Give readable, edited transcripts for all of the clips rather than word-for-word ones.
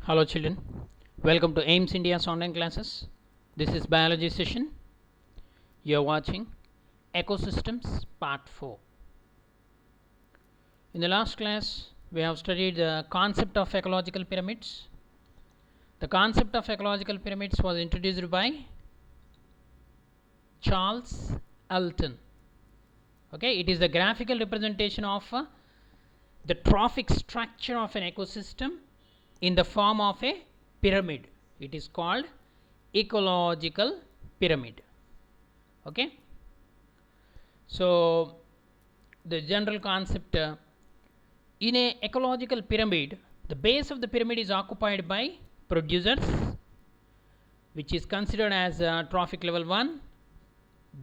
Hello children, welcome to AIMS India's online classes. This is biology session. You are watching Ecosystems Part 4. In the last class, we have studied the concept of ecological pyramids. The concept of ecological pyramids was introduced by Charles Elton. Okay, it is the graphical representation of the trophic structure of an ecosystem in the form of a pyramid. It is called ecological pyramid. Okay, so the general concept in a ecological pyramid, the base of the pyramid is occupied by producers, which is considered as trophic level 1.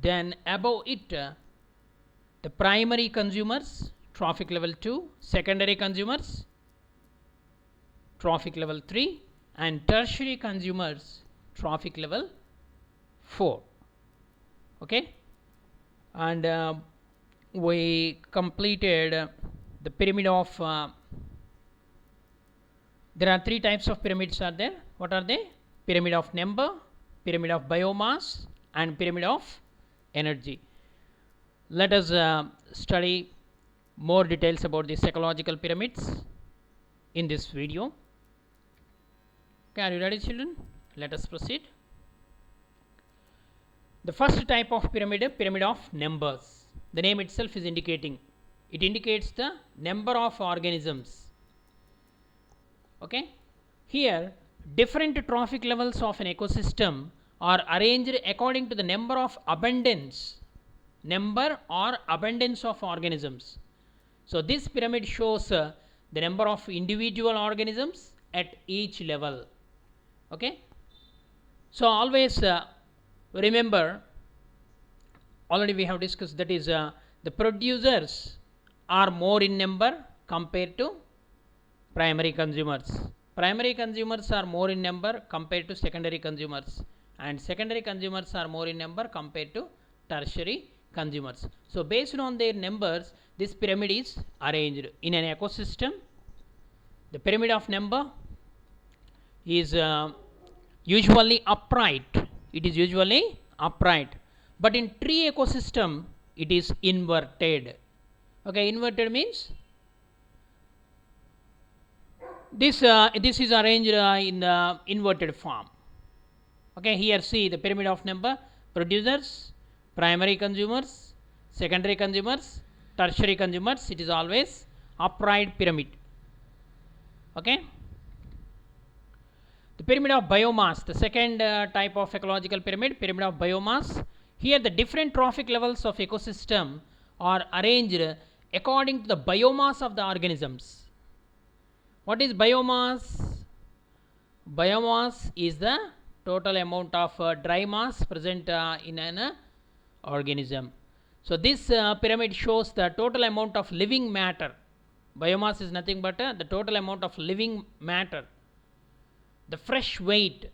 Then above it, the primary consumers, trophic level 2, secondary consumers, trophic level 3, and tertiary consumers, trophic level 4. Okay, and we completed the pyramid of there are three types of pyramids are there. What are they? Pyramid of number, pyramid of biomass, and pyramid of energy. Let us study more details about these ecological pyramids in this video. Okay, are you ready children? Let us proceed. The first type of pyramid, pyramid of numbers. The name itself is indicating. It indicates the number of organisms. Okay, here different trophic levels of an ecosystem are arranged according to the number of abundance, number or abundance of organisms. So this pyramid shows the number of individual organisms at each level. Okay, so always remember, already we have discussed, that is the producers are more in number compared to primary consumers. Primary consumers are more in number compared to secondary consumers, and secondary consumers are more in number compared to tertiary consumers. So based on their numbers, this pyramid is arranged in an ecosystem. The pyramid of number is usually upright. It is usually upright, but in tree ecosystem it is inverted. Okay, inverted means this is arranged in the inverted form. Okay, here see the pyramid of number: producers, primary consumers, secondary consumers, tertiary consumers. It is always upright pyramid. Okay, the pyramid of biomass, the second type of ecological pyramid, pyramid of biomass. Here the different trophic levels of ecosystem are arranged according to the biomass of the organisms. What is biomass? Biomass is the total amount of dry mass present in an organism. So this pyramid shows the total amount of living matter. Biomass is nothing but the total amount of living matter. The fresh weight,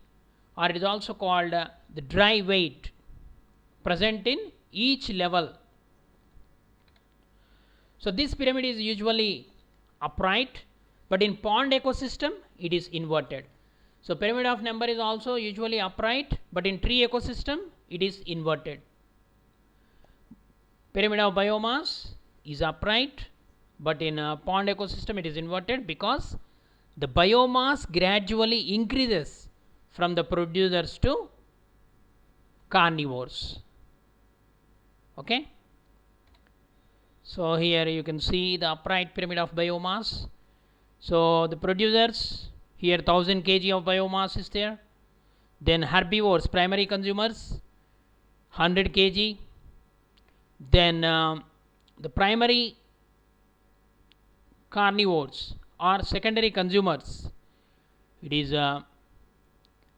or it is also called the dry weight, present in each level. So this pyramid is usually upright, but in pond ecosystem it is inverted. So pyramid of number is also usually upright, but in tree ecosystem it is inverted. Pyramid of biomass is upright, but in pond ecosystem it is inverted, because the biomass gradually increases from the producers to carnivores. Okay, so here you can see the upright pyramid of biomass. So the producers, here 1000 kg of biomass is there. Then herbivores, primary consumers, 100 kg. Then the primary carnivores or secondary consumers, it is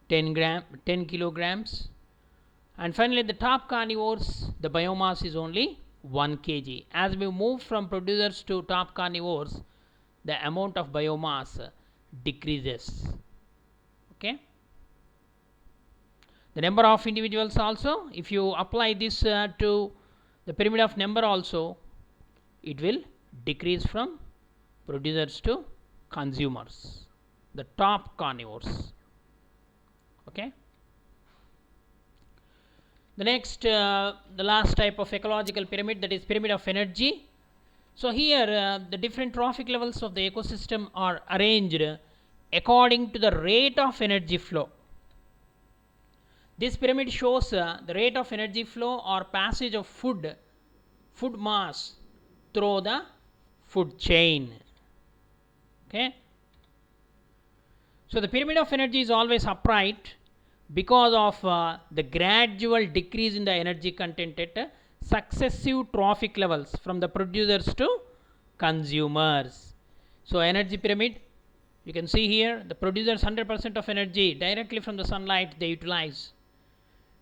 10 kilograms. And finally the top carnivores, the biomass is only 1 kg. As we move from producers to top carnivores, the amount of biomass decreases. Okay, the number of individuals also, if you apply this to the pyramid of number also, it will decrease from producers to consumers. the top carnivores. Okay. The next, the last type of ecological pyramid, that is pyramid of energy. So here the different trophic levels of the ecosystem are arranged according to the rate of energy flow. This pyramid shows the rate of energy flow or passage of food mass through the food chain. Okay. So the pyramid of energy is always upright because of the gradual decrease in the energy content at successive trophic levels from the producers to consumers. So energy pyramid, you can see here the producers 100% of energy directly from the sunlight they utilize.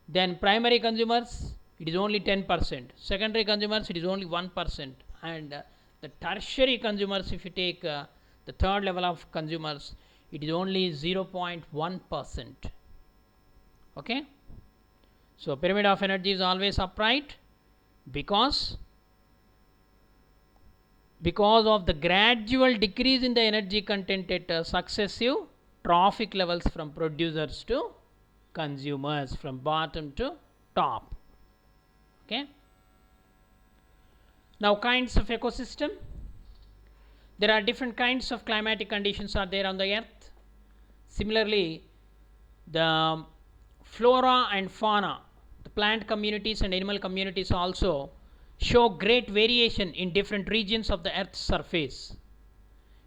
Then primary consumers, it is only 10%. Secondary consumers, it is only 1%. And the tertiary consumers, if you take the third level of consumers, it is only 0.1%. Okay. So pyramid of energy is always upright because of the gradual decrease in the energy content at successive trophic levels from producers to consumers, from bottom to top. Okay. Now kinds of ecosystem. There are different kinds of climatic conditions are there on the earth. Similarly, the flora and fauna, the plant communities and animal communities also show great variation in different regions of the earth's surface.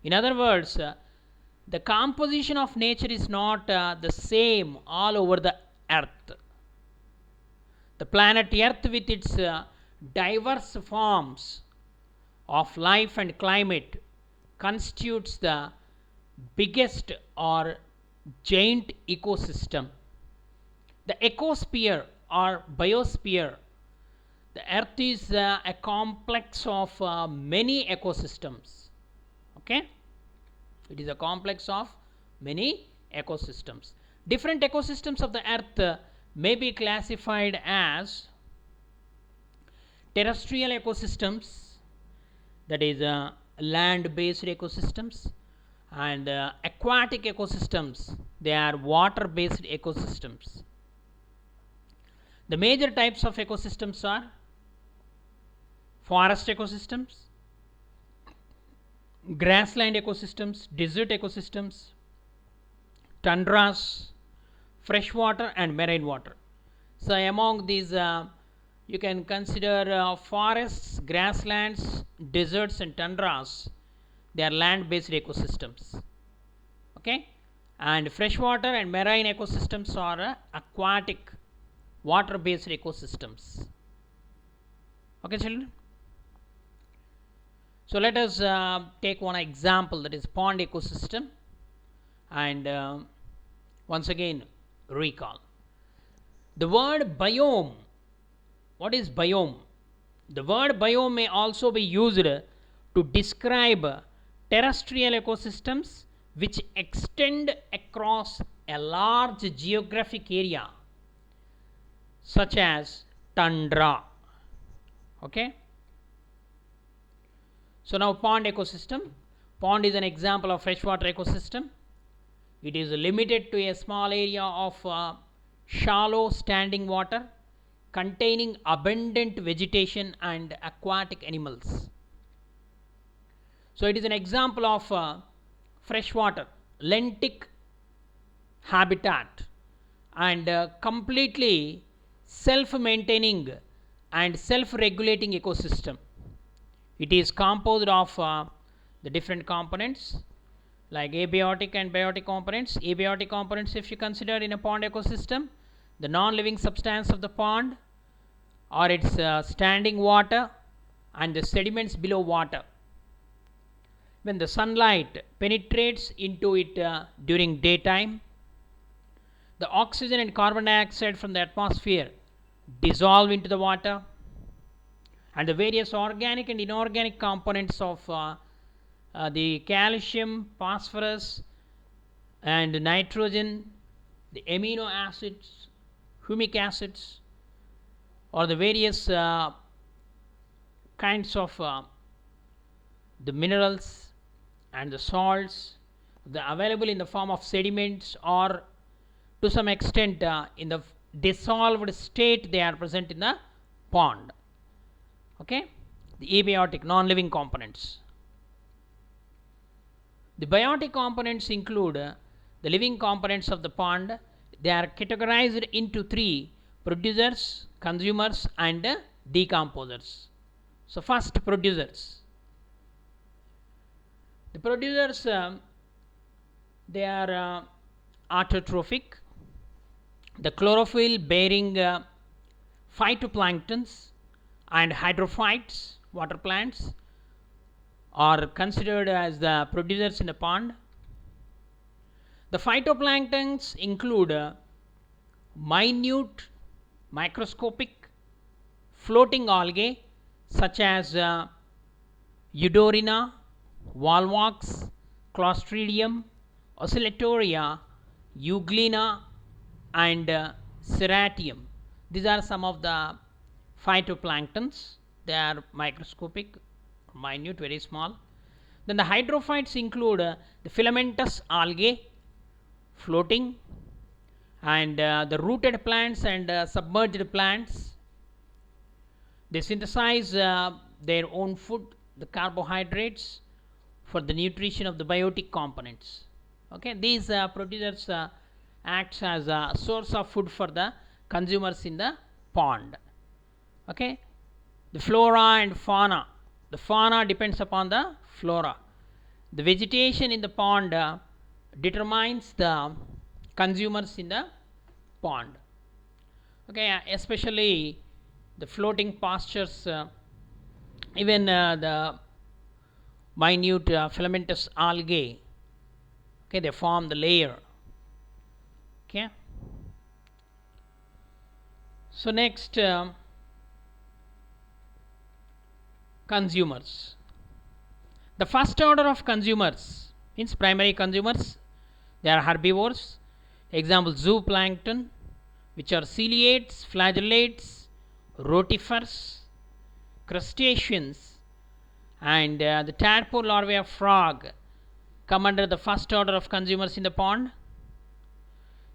In other words, the composition of nature is not the same all over the earth. The planet earth with its diverse forms of life and climate constitutes the biggest or giant ecosystem. The ecosphere or biosphere, the earth is a complex of many ecosystems. Okay. It is a complex of many ecosystems. Different ecosystems of the earth may be classified as terrestrial ecosystems, that is land based ecosystems, and aquatic ecosystems, they are water based ecosystems. The major types of ecosystems are forest ecosystems, grassland ecosystems, desert ecosystems, tundras, freshwater and marine water. So among these you can consider forests, grasslands, deserts and tundras, they are land based ecosystems. Okay. And freshwater and marine ecosystems are aquatic water based ecosystems. Okay children. So let us take one example, that is pond ecosystem, and once again recall the word biome. What is biome? The word biome may also be used to describe terrestrial ecosystems which extend across a large geographic area such as tundra. Okay. So now pond ecosystem. Pond is an example of freshwater ecosystem. It is limited to a small area of shallow standing water containing abundant vegetation and aquatic animals. So it is an example of freshwater lentic habitat and completely self-maintaining and self-regulating ecosystem. It is composed of the different components like abiotic and biotic components. Abiotic components, if you consider in a pond ecosystem, the non-living substance of the pond or its standing water and the sediments below water. When the sunlight penetrates into it during daytime, the oxygen and carbon dioxide from the atmosphere dissolve into the water, and the various organic and inorganic components of the calcium, phosphorus and nitrogen, the amino acids, humic acids, or the various kinds of the minerals and the salts, available in the form of sediments or to some extent in the dissolved state they are present in the pond. Okay, the abiotic non-living components. The biotic components include the living components of the pond. They are categorized into three: producers, consumers, and decomposers. So first, producers. The producers they are autotrophic, the chlorophyll bearing phytoplanktons and hydrophytes, water plants, are considered as the producers in the pond. The phytoplanktons include minute, microscopic, floating algae such as Eudorina, Volvox, Clostridium, Oscillatoria, Euglena, and Serratium. These are some of the phytoplanktons. They are microscopic, minute, very small. Then the hydrophytes include the filamentous algae, floating, and the rooted plants and submerged plants. They synthesize their own food, the carbohydrates, for the nutrition of the biotic components. Okay, these producers acts as a source of food for the consumers in the pond. Okay, the flora and fauna. The fauna depends upon the flora. The vegetation in the pond determines the consumers in the pond. Okay, especially the floating pastures, even the minute filamentous algae. Okay, they form the layer. Okay, so next, consumers. The first order of consumers means primary consumers. They are herbivores. Example, zooplankton, which are ciliates, flagellates, rotifers, crustaceans, and the tadpole larvae of frog come under the first order of consumers in the pond.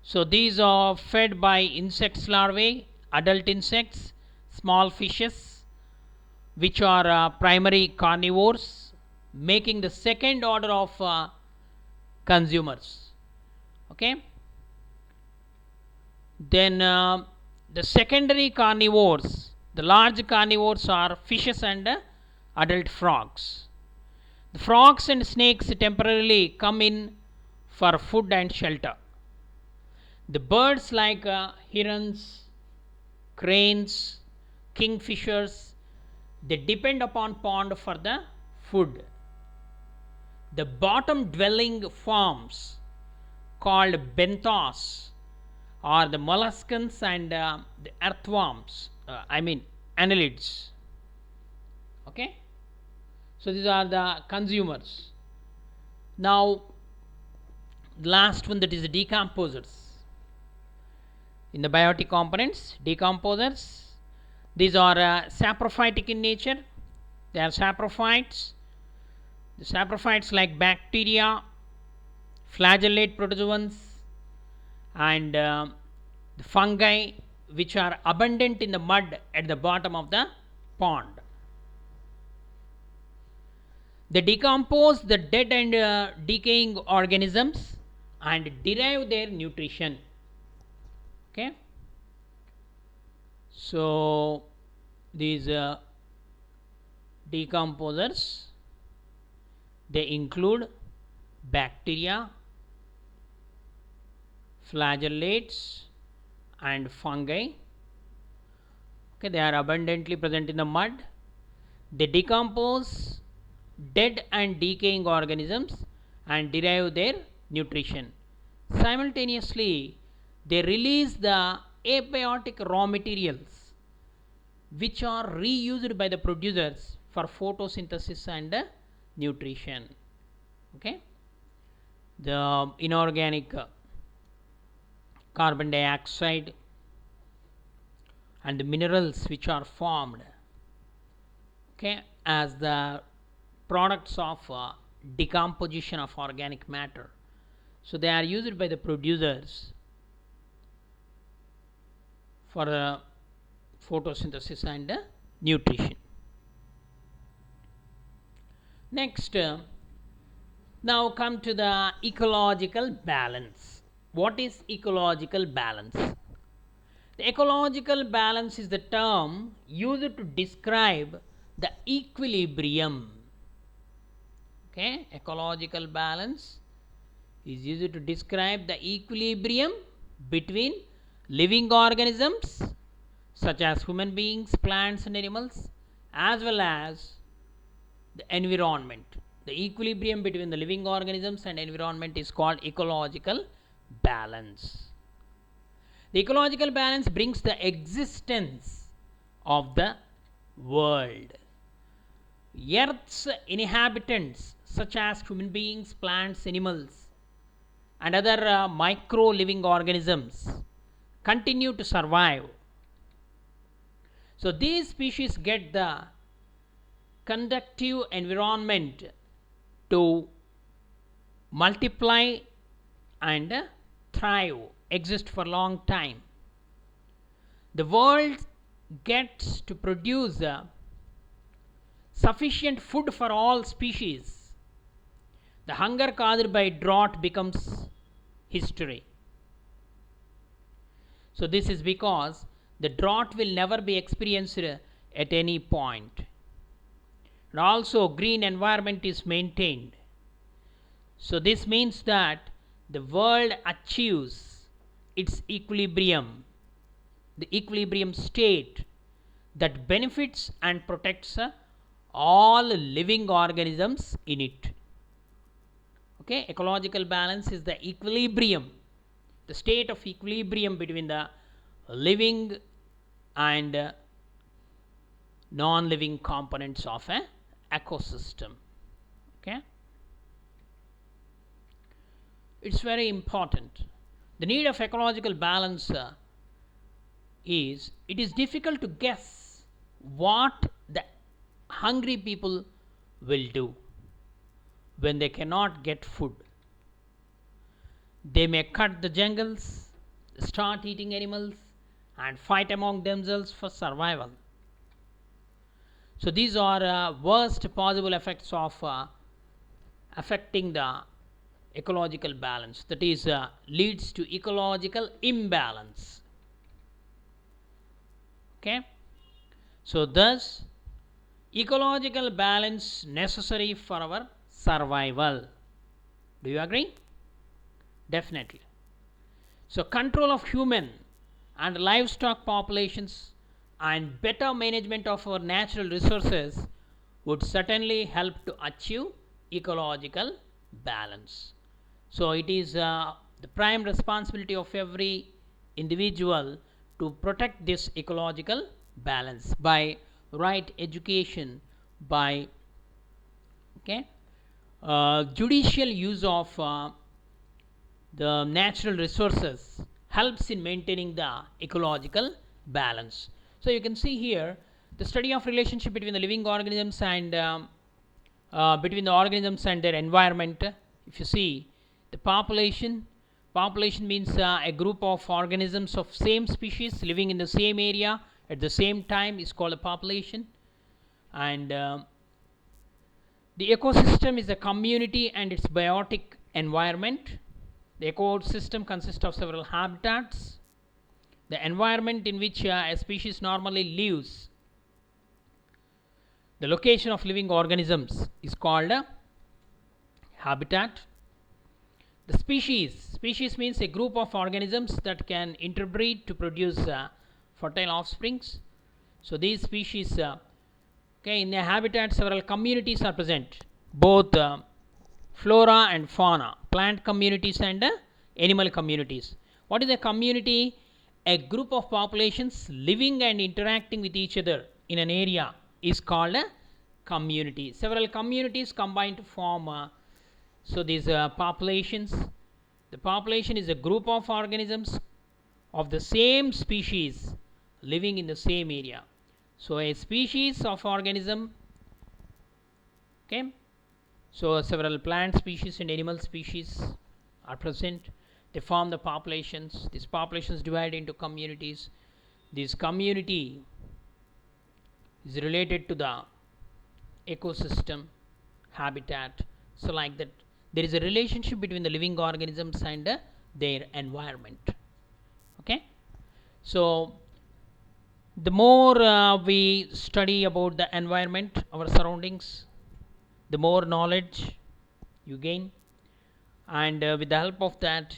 So these are fed by insects larvae, adult insects, small fishes, which are primary carnivores, making the second order of consumers. Okay, then the secondary carnivores, the large carnivores are fishes and adult frogs. The frogs and snakes temporarily come in for food and shelter. The birds like herons, cranes, kingfishers, they depend upon pond for the food. The bottom dwelling forms called benthos are the molluscans and the earthworms, annelids. Okay, so these are the consumers. Now the last one, that is the decomposers. In the biotic components, decomposers, these are saprophytic in nature. They are saprophytes. The saprophytes like bacteria, flagellate protozoans, and the fungi, which are abundant in the mud at the bottom of the pond. They decompose the dead and decaying organisms and derive their nutrition. Okay, so these decomposers, they include bacteria, flagellates, and fungi. Okay, they are abundantly present in the mud. They decompose dead and decaying organisms and derive their nutrition. Simultaneously, they release the abiotic raw materials, which are reused by the producers for photosynthesis and nutrition. Okay, the inorganic carbon dioxide and the minerals which are formed, okay, as the products of decomposition of organic matter, So they are used by the producers for photosynthesis and nutrition. Next, now come to the ecological balance. What is ecological balance? The ecological balance is the term used to describe the equilibrium. Okay, ecological balance is used to describe the equilibrium between living organisms such as human beings, plants and animals, as well as the environment. The equilibrium between the living organisms and environment is called ecological balance. The ecological balance brings the existence of the world. Earth's inhabitants such as human beings, plants, animals and other micro living organisms continue to survive. So these species get the conducive environment to multiply and thrive, exist for a long time. The world gets to produce sufficient food for all species. The hunger caused by drought becomes history. So this is because the drought will never be experienced at any point. And also green environment is maintained. So this means that the world achieves its equilibrium, the equilibrium state that benefits and protects all living organisms in it. Okay, ecological balance is the equilibrium, the state of equilibrium between the living and non-living components of an ecosystem. Okay, it's very important. The need of ecological balance is it is difficult to guess what the hungry people will do when they cannot get food. They may cut the jungles, start eating animals and fight among themselves for survival. So these are worst possible effects of affecting the ecological balance, that is leads to ecological imbalance. Okay, so thus ecological balance necessary for our survival. Do you agree? Definitely. So control of human and livestock populations and better management of our natural resources would certainly help to achieve ecological balance. So it is the prime responsibility of every individual to protect this ecological balance by right education, by judicial use of the natural resources helps in maintaining the ecological balance. So you can see here the study of relationship between the living organisms and between the organisms and their environment. If you see the population means a group of organisms of same species living in the same area at the same time is called a population. And the ecosystem is a community and its biotic environment. The ecosystem consists of several habitats. The environment in which a species normally lives, the location of living organisms is called a habitat. The species means a group of organisms that can interbreed to produce fertile offsprings. So these species, in their habitat several communities are present, both flora and fauna, plant communities and animal communities. What is a community? A group of populations living and interacting with each other in an area is called a community. Several communities combine to form so these populations. The population is a group of organisms of the same species living in the same area. So a species of organism, so several plant species and animal species are present. They form the populations. These populations divide into communities. This community is related to the ecosystem, habitat. So like that, there is a relationship between the living organisms and their environment. Okay. So the more we study about the environment, our surroundings, the more knowledge you gain, and with the help of that,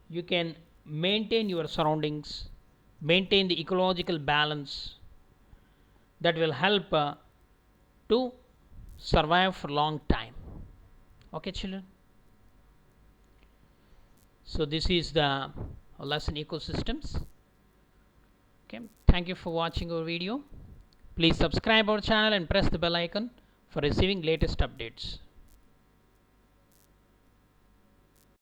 you can maintain your surroundings, maintain the ecological balance that will help to survive for long time. Okay, children. So this is the lesson ecosystems. Okay, thank you for watching our video. Please subscribe our channel and press the bell icon for receiving latest updates.